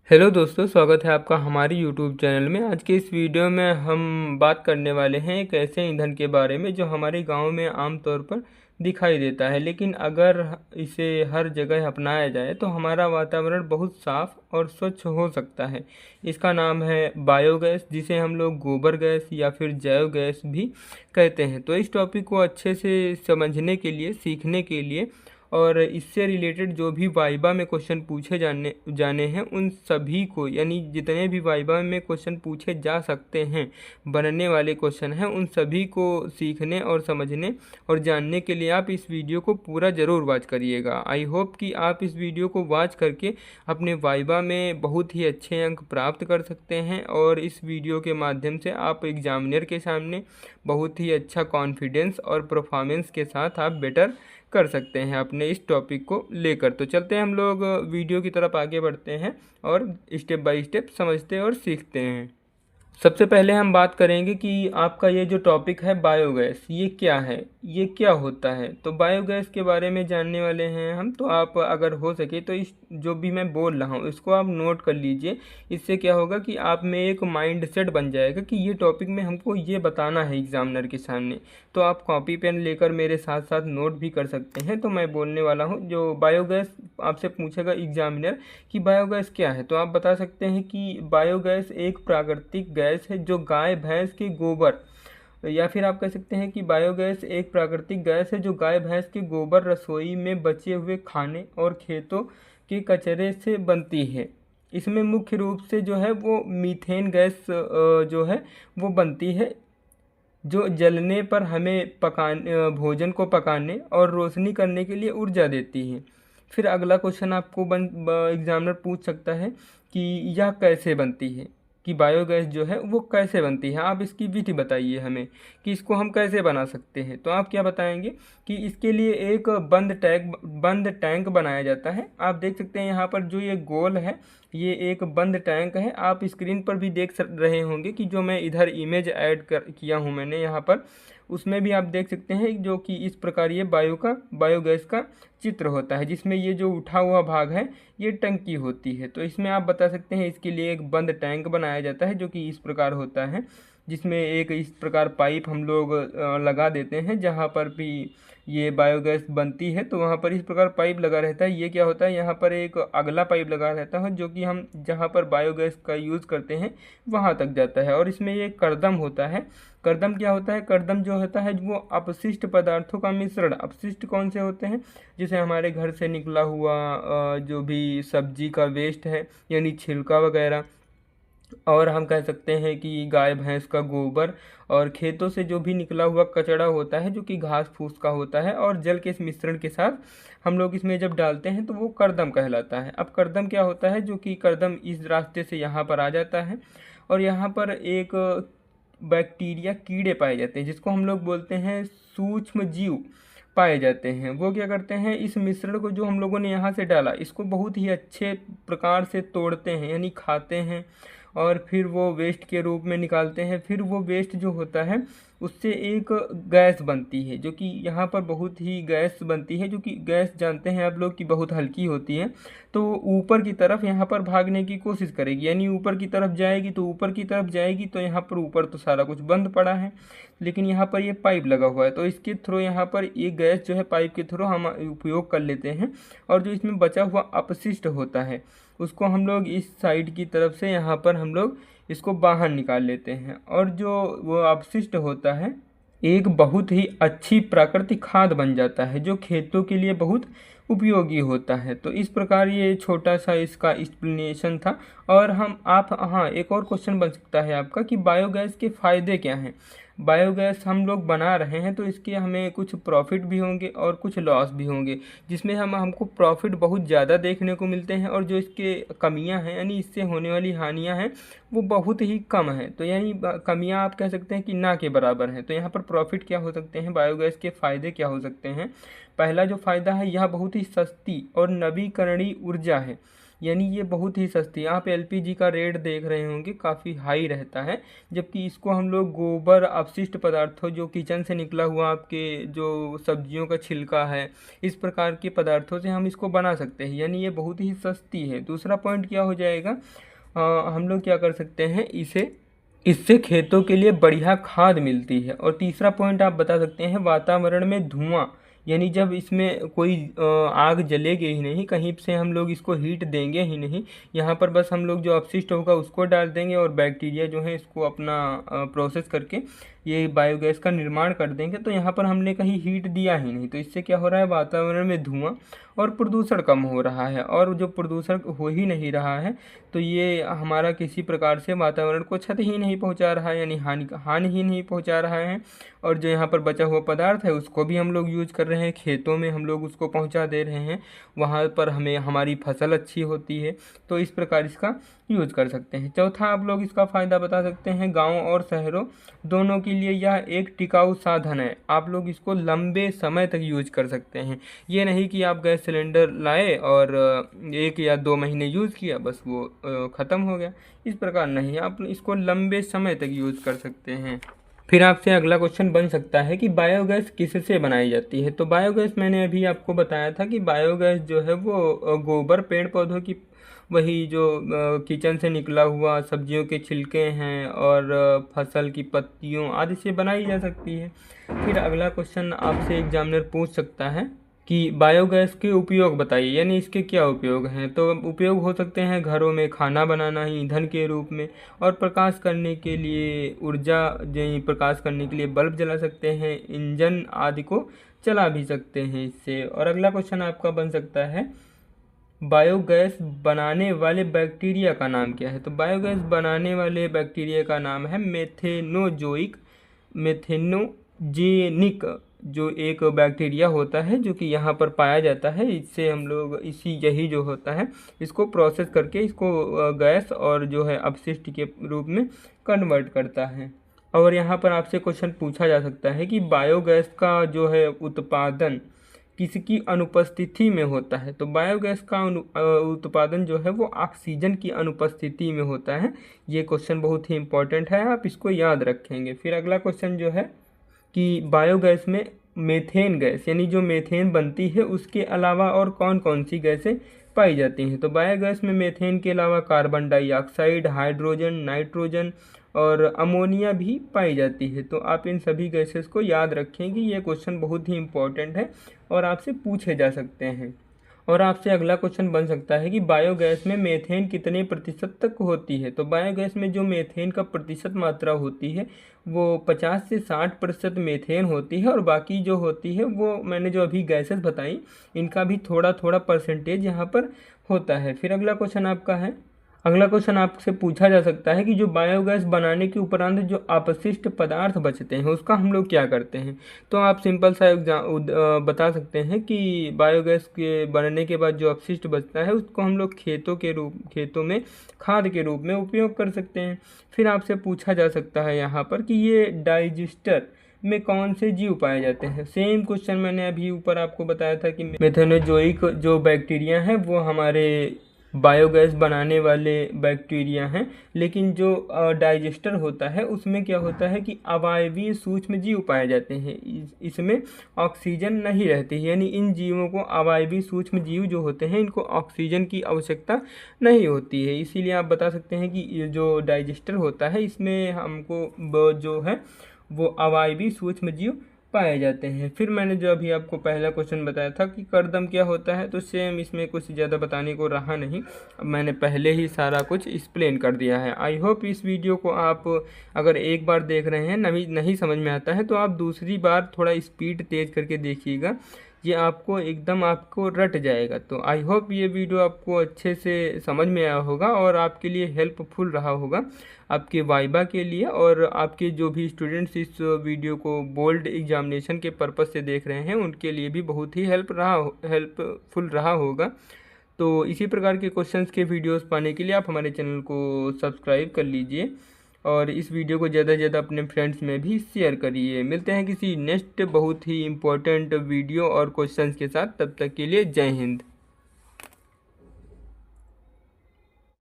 Hello दोस्तों, स्वागत है आपका हमारी यूट्यूब चैनल में। आज के इस वीडियो में हम बात करने वाले हैं एक ऐसे ईंधन के बारे में जो हमारे गांव में आम तौर पर दिखाई देता है, लेकिन अगर इसे हर जगह अपनाया जाए तो हमारा वातावरण बहुत साफ और स्वच्छ हो सकता है। इसका नाम है बायोगैस, जिसे हम लोग गोबर गैस या फिर जैव गैस भी कहते हैं। तो इस टॉपिक को अच्छे से समझने के लिए, सीखने के लिए और इससे रिलेटेड जो भी वाइबा में क्वेश्चन पूछे जाने जाने हैं उन सभी को, यानी जितने भी वाइबा में क्वेश्चन पूछे जा सकते हैं, बनने वाले क्वेश्चन हैं, उन सभी को सीखने और समझने और जानने के लिए आप इस वीडियो को पूरा ज़रूर वॉच करिएगा। आई होप कि आप इस वीडियो को वॉच करके अपने वाइबा में बहुत ही अच्छे अंक प्राप्त कर सकते हैं और इस वीडियो के माध्यम से आप एग्जामिनर के सामने बहुत ही अच्छा कॉन्फिडेंस और परफॉर्मेंस के साथ आप बेटर कर सकते हैं अपने इस टॉपिक को लेकर। तो चलते हैं हम लोग वीडियो की तरफ आगे बढ़ते हैं और स्टेप बाय स्टेप समझते और सीखते हैं। सबसे पहले हम बात करेंगे कि आपका ये जो टॉपिक है बायोगैस, ये क्या है, ये क्या होता है। तो बायोगैस के बारे में जानने वाले हैं हम। तो आप अगर हो सके तो इस जो भी मैं बोल रहा हूँ इसको आप नोट कर लीजिए। इससे क्या होगा कि आप में एक माइंड सेट बन जाएगा कि ये टॉपिक में हमको ये बताना है एग्जामिनर के सामने। तो आप कॉपी पेन लेकर मेरे साथ साथ नोट भी कर सकते हैं। तो मैं बोलने वाला हूँ, जो बायोगैस आपसे पूछेगा एग्जामिनर कि बायोगैस क्या है, तो आप बता सकते हैं कि बायोगैस एक प्राकृतिक गैस है जो गाय भैंस के गोबर, या फिर आप कह सकते हैं कि बायोगैस एक प्राकृतिक गैस है जो गाय भैंस के गोबर, रसोई में बचे हुए खाने और खेतों के कचरे से बनती है। इसमें मुख्य रूप से जो है वो मीथेन गैस जो है वो बनती है, जो जलने पर हमें भोजन को पकाने और रोशनी करने के लिए ऊर्जा देती है। फिर अगला क्वेश्चन आपको एग्जामिनर पूछ सकता है कि यह कैसे बनती है, कि बायोगैस जो है वो कैसे बनती है। आप इसकी विधि बताइए हमें कि इसको हम कैसे बना सकते हैं। तो आप क्या बताएंगे कि इसके लिए एक बंद टैंक बनाया जाता है। आप देख सकते हैं यहाँ पर जो ये गोल है, ये एक बंद टैंक है। आप स्क्रीन पर भी देख रहे होंगे कि जो मैं इधर इमेज ऐड किया हूँ मैंने यहाँ पर, उसमें भी आप देख सकते हैं जो कि इस प्रकार ये बायोगैस का चित्र होता है, जिसमें ये जो उठा हुआ भाग है ये टंकी होती है। तो इसमें आप बता सकते हैं इसके लिए एक बंद टैंक बनाया जाता है जो कि इस प्रकार होता है, जिसमें एक इस प्रकार पाइप हम लोग लगा देते हैं। जहाँ पर भी ये बायोगैस बनती है तो वहाँ पर इस प्रकार पाइप लगा रहता है। ये क्या होता है, यहाँ पर एक अगला पाइप लगा रहता है जो कि हम जहाँ पर बायोगैस का यूज़ करते हैं वहाँ तक जाता है। और इसमें ये करदम होता है। करदम क्या होता है, करदम जो होता है वो अपशिष्ट पदार्थों का मिश्रण। अपशिष्ट कौन से होते हैं, जैसे हमारे घर से निकला हुआ जो भी सब्जी का वेस्ट है, यानी छिलका वगैरह, और हम कह सकते हैं कि गाय भैंस का गोबर, और खेतों से जो भी निकला हुआ कचरा होता है जो कि घास फूस का होता है, और जल के इस मिश्रण के साथ हम लोग इसमें जब डालते हैं तो वो करदम कहलाता है। अब करदम क्या होता है, जो कि करदम इस रास्ते से यहाँ पर आ जाता है और यहाँ पर एक बैक्टीरिया, कीड़े पाए जाते हैं जिसको हम लोग बोलते हैं सूक्ष्म जीव पाए जाते हैं। वो क्या करते हैं, इस मिश्रण को जो हम लोगों ने यहाँ से डाला इसको बहुत ही अच्छे प्रकार से तोड़ते हैं, यानी खाते हैं, और फिर वो वेस्ट के रूप में निकालते हैं। फिर वो वेस्ट जो होता है उससे एक गैस बनती है, जो कि यहाँ पर बहुत ही गैस बनती है, जो कि गैस जानते हैं आप लोग कि बहुत हल्की होती है। तो वो ऊपर की तरफ यहाँ पर भागने की कोशिश करेगी, यानी ऊपर की तरफ जाएगी। तो ऊपर की तरफ जाएगी तो यहाँ पर ऊपर तो सारा कुछ बंद पड़ा है, लेकिन यहाँ पर ये पाइप लगा हुआ है, तो इसके थ्रू यहाँ पर ये गैस जो है पाइप के थ्रू हम उपयोग कर लेते हैं। और जो इसमें बचा हुआ अपशिष्ट होता है उसको हम लोग इस साइड की तरफ से यहाँ पर हम लोग इसको बाहर निकाल लेते हैं। और जो वो अपशिष्ट होता है एक बहुत ही अच्छी प्राकृतिक खाद बन जाता है, जो खेतों के लिए बहुत उपयोगी होता है। तो इस प्रकार ये छोटा सा इसका एक्सप्लेनेशन था। और हम आप हाँ, एक और क्वेश्चन बन सकता है आपका कि बायोगैस के फ़ायदे क्या हैं। बायोगैस हम लोग बना रहे हैं तो इसके हमें कुछ प्रॉफिट भी होंगे और कुछ लॉस भी होंगे, जिसमें हमको प्रॉफिट बहुत ज़्यादा देखने को मिलते हैं और जो इसके कमियां हैं, यानी इससे होने वाली हानियां हैं, वो बहुत ही कम है। तो यानी कमियां आप कह सकते हैं कि ना के बराबर हैं। तो यहाँ पर प्रॉफिट क्या हो सकते हैं, बायोगैस के फ़ायदे क्या हो सकते हैं। पहला जो फ़ायदा है, यह बहुत ही सस्ती और नवीकरणीय ऊर्जा है। यानी ये बहुत ही सस्ती है। आप एलपीजी का रेट देख रहे होंगे काफ़ी हाई रहता है, जबकि इसको हम लोग गोबर अपशिष्ट पदार्थों जो किचन से निकला हुआ आपके जो सब्जियों का छिलका है, इस प्रकार के पदार्थों से हम इसको बना सकते हैं, यानी ये बहुत ही सस्ती है। दूसरा पॉइंट क्या हो जाएगा, हम लोग क्या कर सकते हैं, इससे खेतों के लिए बढ़िया खाद मिलती है। और तीसरा पॉइंट आप बता सकते हैं वातावरण में धुआं, यानी जब इसमें कोई आग जलेगी ही नहीं, कहीं से हम लोग इसको हीट देंगे ही नहीं, यहाँ पर बस हम लोग जो अपशिष्ट होगा उसको डाल देंगे और बैक्टीरिया जो है इसको अपना प्रोसेस करके ये बायोगैस का निर्माण कर देंगे, तो यहाँ पर हमने कहीं हीट दिया ही नहीं। तो इससे क्या हो रहा है, वातावरण में धुआं और प्रदूषण कम हो रहा है। और जो प्रदूषण हो ही नहीं रहा है तो ये हमारा किसी प्रकार से वातावरण को क्षति ही नहीं पहुंचा रहा है, यानी हानि ही नहीं पहुंचा रहा है। और जो यहाँ पर बचा हुआ पदार्थ है उसको भी हम लोग यूज कर रहे हैं, खेतों में हम लोग उसको पहुंचा दे रहे हैं, वहाँ पर हमें हमारी फसल अच्छी होती है। तो इस प्रकार इसका यूज कर सकते हैं। चौथा आप लोग इसका फ़ायदा बता सकते हैं, गाँव और शहरों दोनों के लिए यह एक टिकाऊ साधन है। आप लोग इसको लंबे समय तक यूज कर सकते हैं। ये नहीं कि आप गैस सिलेंडर लाए और 1 या 2 महीने यूज़ किया बस वो ख़त्म हो गया, इस प्रकार नहीं, आप इसको लंबे समय तक यूज़ कर सकते हैं। फिर आपसे अगला क्वेश्चन बन सकता है कि बायोगैस किससे बनाई जाती है। तो बायोगैस मैंने अभी आपको बताया था कि बायोगैस जो है वो गोबर, पेड़ पौधों की, वही जो किचन से निकला हुआ सब्जियों के छिलके हैं और फसल की पत्तियों आदि से बनाई जा सकती है। फिर अगला क्वेश्चन आपसे एग्जामिनर पूछ सकता है कि बायोगैस के उपयोग बताइए, यानी इसके क्या उपयोग हैं। तो उपयोग हो सकते हैं घरों में खाना बनाना ही ईंधन के रूप में, और प्रकाश करने के लिए ऊर्जा, प्रकाश करने के लिए बल्ब जला सकते हैं, इंजन आदि को चला भी सकते हैं इससे। और अगला क्वेश्चन आपका बन सकता है बायोगैस बनाने वाले बैक्टीरिया का नाम क्या है। तो बायोगैस बनाने वाले बैक्टीरिया का नाम है मेथेनोजेनिक, जो एक बैक्टीरिया होता है जो कि यहाँ पर पाया जाता है। इससे हम लोग यही जो होता है इसको प्रोसेस करके इसको गैस और जो है अपशिष्ट के रूप में कन्वर्ट करता है। और यहाँ पर आपसे क्वेश्चन पूछा जा सकता है कि बायोगैस का जो है उत्पादन किसकी अनुपस्थिति में होता है। तो बायोगैस का उत्पादन जो है वो ऑक्सीजन की अनुपस्थिति में होता है। ये क्वेश्चन बहुत ही इंपॉर्टेंट है, आप इसको याद रखेंगे। फिर अगला क्वेश्चन जो है कि बायोगैस में मेथेन गैस, यानी जो मेथेन बनती है उसके अलावा और कौन कौन सी गैसें पाई जाती हैं। तो बायोगैस में मेथेन के अलावा कार्बन डाइऑक्साइड, हाइड्रोजन, नाइट्रोजन और अमोनिया भी पाई जाती है। तो आप इन सभी गैसेस को याद रखेंगे, ये क्वेश्चन बहुत ही इंपॉर्टेंट है और आपसे पूछे जा सकते हैं। और आपसे अगला क्वेश्चन बन सकता है कि बायोगैस में मेथेन कितने प्रतिशत तक होती है। तो बायोगैस में जो मेथेन का प्रतिशत मात्रा होती है वो 50 से 60% मेथेन होती है, और बाकी जो होती है वो मैंने जो अभी गैसेस बताई इनका भी थोड़ा थोड़ा परसेंटेज यहाँ पर होता है। फिर अगला क्वेश्चन आपसे पूछा जा सकता है कि जो बायोगैस बनाने के उपरांत जो अपशिष्ट पदार्थ बचते हैं उसका हम लोग क्या करते हैं। तो आप सिंपल सा बता सकते हैं कि बायोगैस के बनने के बाद जो अपशिष्ट बचता है उसको हम लोग खेतों में खाद के रूप में उपयोग कर सकते हैं। फिर आपसे पूछा जा सकता है यहाँ पर कि ये डाइजेस्टर में कौन से जीव पाए जाते हैं। सेम क्वेश्चन मैंने अभी ऊपर आपको बताया था कि मेथेनोजोइक जो बैक्टीरिया हैं वो हमारे बायोगैस बनाने वाले बैक्टीरिया हैं, लेकिन जो डाइजेस्टर होता है उसमें क्या होता है कि अवायवीय सूक्ष्म जीव पाए जाते हैं। इसमें ऑक्सीजन नहीं रहती है, यानी इन जीवों को, अवायवीय सूक्ष्म जीव जो होते हैं इनको ऑक्सीजन की आवश्यकता नहीं होती है। इसीलिए आप बता सकते हैं कि ये जो डाइजेस्टर होता है इसमें हमको जो है वो अवायवीय सूक्ष्म जीव पाए जाते हैं। फिर मैंने जो अभी आपको पहला क्वेश्चन बताया था कि करदम क्या होता है, तो सेम इसमें कुछ ज़्यादा बताने को रहा नहीं, मैंने पहले ही सारा कुछ एक्सप्लेन कर दिया है। आई होप इस वीडियो को आप अगर एक बार देख रहे हैं नहीं समझ में आता है तो आप दूसरी बार थोड़ा स्पीड तेज़ करके देखिएगा, ये आपको रट जाएगा। तो आई होप ये वीडियो आपको अच्छे से समझ में आया होगा और आपके लिए हेल्पफुल रहा होगा आपके वाइबा के लिए, और आपके जो भी स्टूडेंट्स इस वीडियो को बोर्ड एग्जामिनेशन के पर्पस से देख रहे हैं उनके लिए भी बहुत ही हेल्पफुल रहा होगा। तो इसी प्रकार के क्वेश्चंस के वीडियोस पाने के लिए आप हमारे चैनल को सब्सक्राइब कर लीजिए और इस वीडियो को ज़्यादा से ज़्यादा अपने फ्रेंड्स में भी शेयर करिए। मिलते हैं किसी नेक्स्ट बहुत ही इम्पोर्टेंट वीडियो और क्वेश्चंस के साथ, तब तक के लिए जय हिंद।